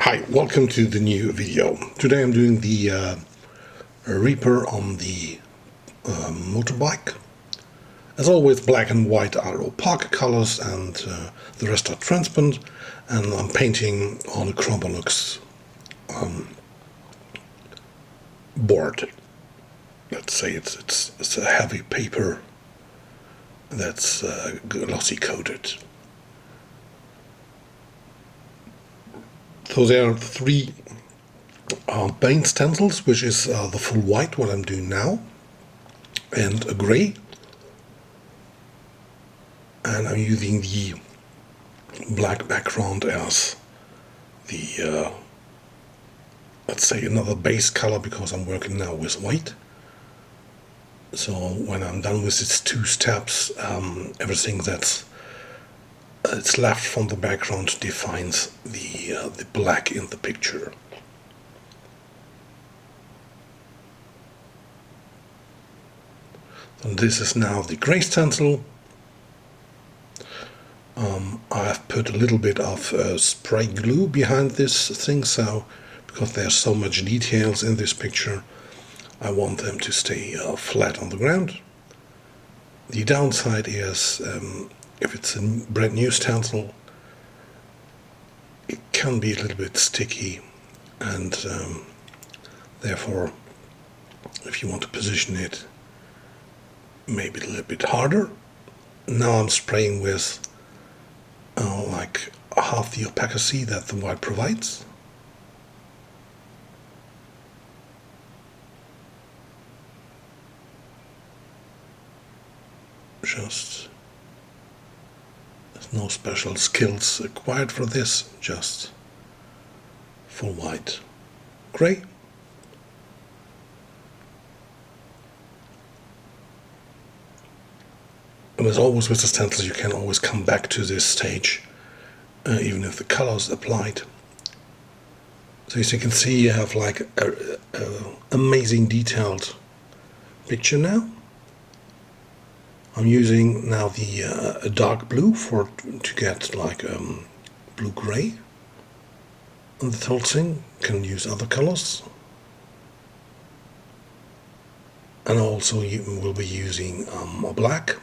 Hi, welcome to the new video. Today I'm doing the Reaper on the motorbike. As always, black and white are opaque colors and the rest are transparent, and I'm painting on a Chromolux board. Let's say it's a heavy paper that's glossy coated. So there are three paint stencils, which is the full white, what I'm doing now, and a gray. And I'm using the black background as the, let's say, another base color, because I'm working now with white. So when I'm done with these two steps, everything that's left from the background defines the black in the picture. And this is now the gray stencil. I've put a little bit of spray glue behind this thing, so because there's so much details in this picture, I want them to stay flat on the ground. The downside is if it's a brand new stencil, it can be a little bit sticky, and therefore if you want to position it maybe a little bit harder. Now I'm spraying with like half the opacity that the white provides. Just, there's no special skills required for this, just full white, gray. And as always with the stencils, you can always come back to this stage, even if the color is applied. So as you can see, you have like a amazing detailed picture now. I'm using now the a dark blue to get like blue-gray on the whole thing. You can use other colors. And also you will be using a black.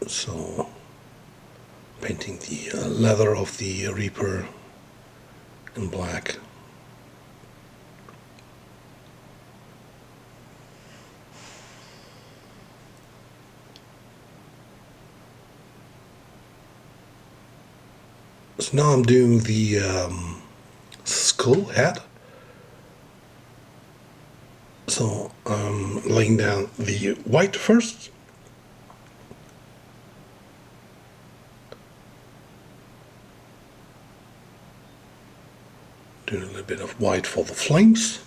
So painting the leather of the Reaper in black. So now I'm doing the skull head. So I'm laying down the white first. Doing a little bit of white for the flames.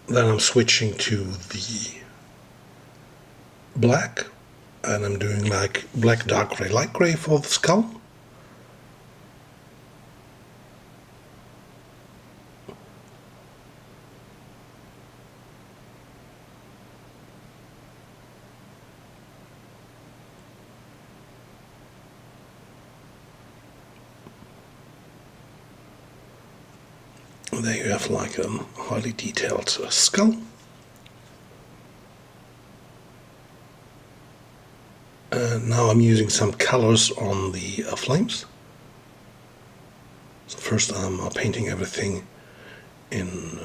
Then I'm switching to the black, and I'm doing like black, dark gray, light gray for the skull. There you have like a highly detailed skull. And now I'm using some colors on the flames. So first I'm painting everything in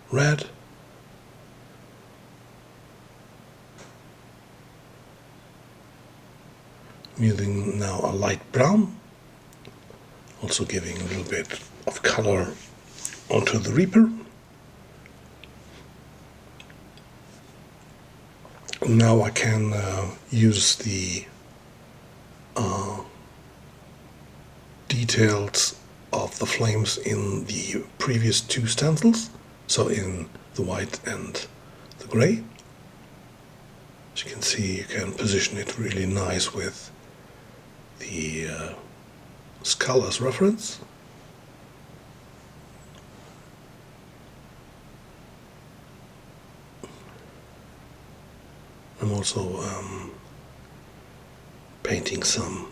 red. I'm using now a light brown, also giving a little bit of color onto the Reaper. Now I can use the details of the flames in the previous two stencils, so in the white and the gray. As you can see, you can position it really nice with the skull as reference. also painting some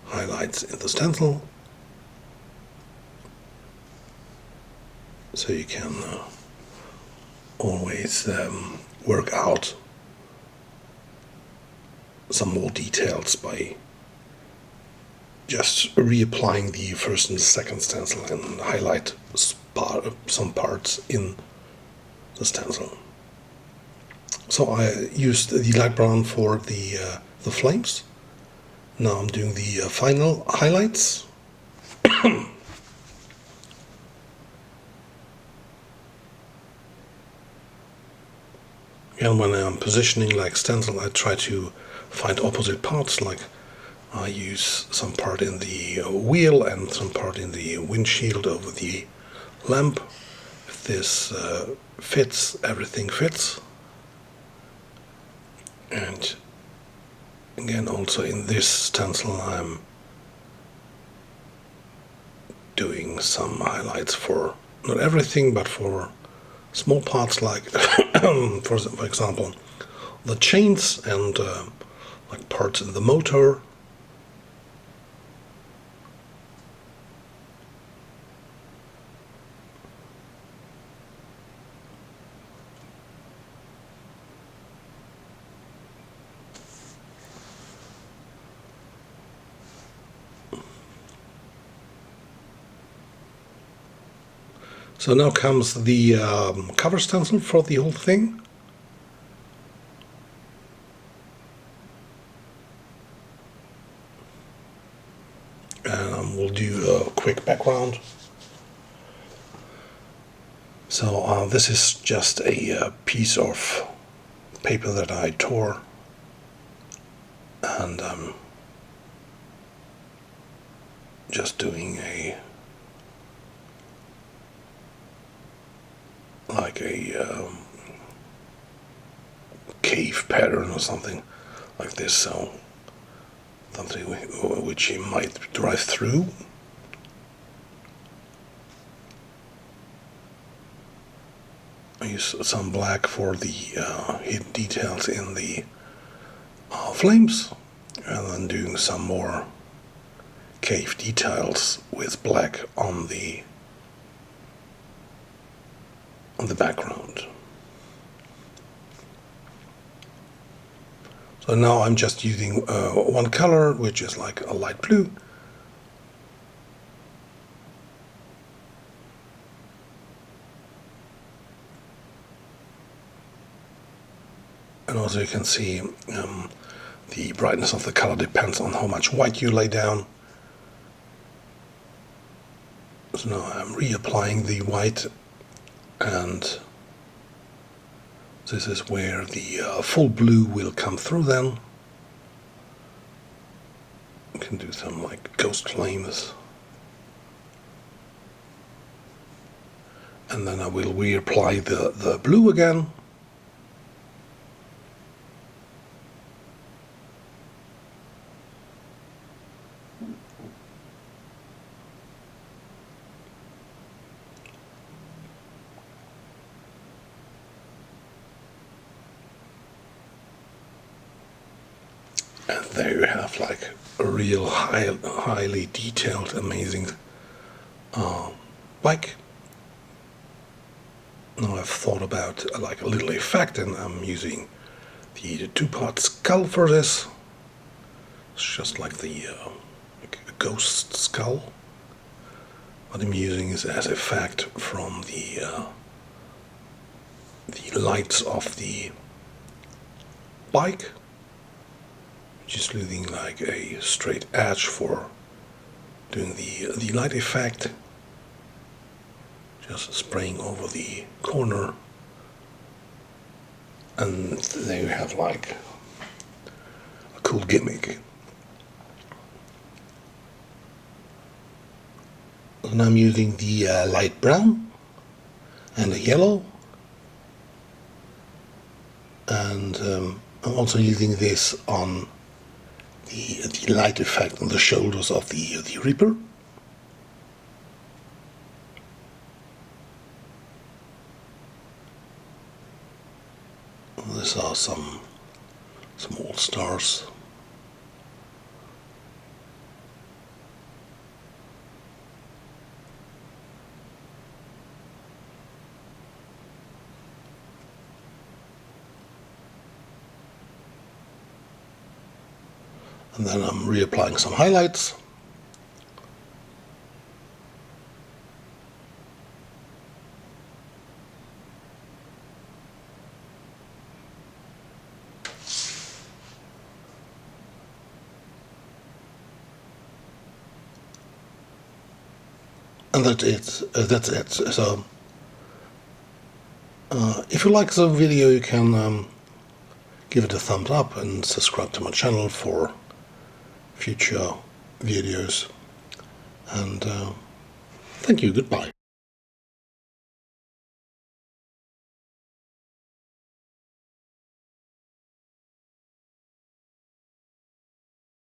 highlights in the stencil, so you can always work out some more details by just reapplying the first and second stencil and highlight some parts in the stencil. So I used the light brown for the flames. Now I'm doing the final highlights. And when I'm positioning like stencil, I try to find opposite parts, like I use some part in the wheel and some part in the windshield over the lamp. If this fits, everything fits. And again, also in this stencil, I'm doing some highlights for not everything, but for small parts, like for example the chains and like parts in the motor. So now comes the cover stencil for the whole thing. And we'll do a quick background. So this is just a piece of paper that I tore, and I'm just doing a cave pattern or something like this, so something which you might drive through. I use some black for the hidden details in the flames, and then doing some more cave details with black on the background. So now I'm just using one color, which is like a light blue. And also you can see the brightness of the color depends on how much white you lay down. So now I'm reapplying the white, and this is where the full blue will come through then. You can do some like ghost flames. And then I will reapply the blue again. And there you have like a real highly detailed, amazing bike. Now I've thought about like a little effect, and I'm using the two-part skull for this. It's just like the like a ghost skull. What I'm using is as effect from the lights of the bike. Just leaving like a straight edge for doing the light effect. Just spraying over the corner, and there you have like a cool gimmick. And I'm using the light brown and the yellow, and I'm also using this on the light effect on the shoulders of the Reaper. These are some small stars. And then I'm reapplying some highlights. And that's it. So, if you like the video, you can give it a thumbs up and subscribe to my channel for future videos. And thank you. Goodbye.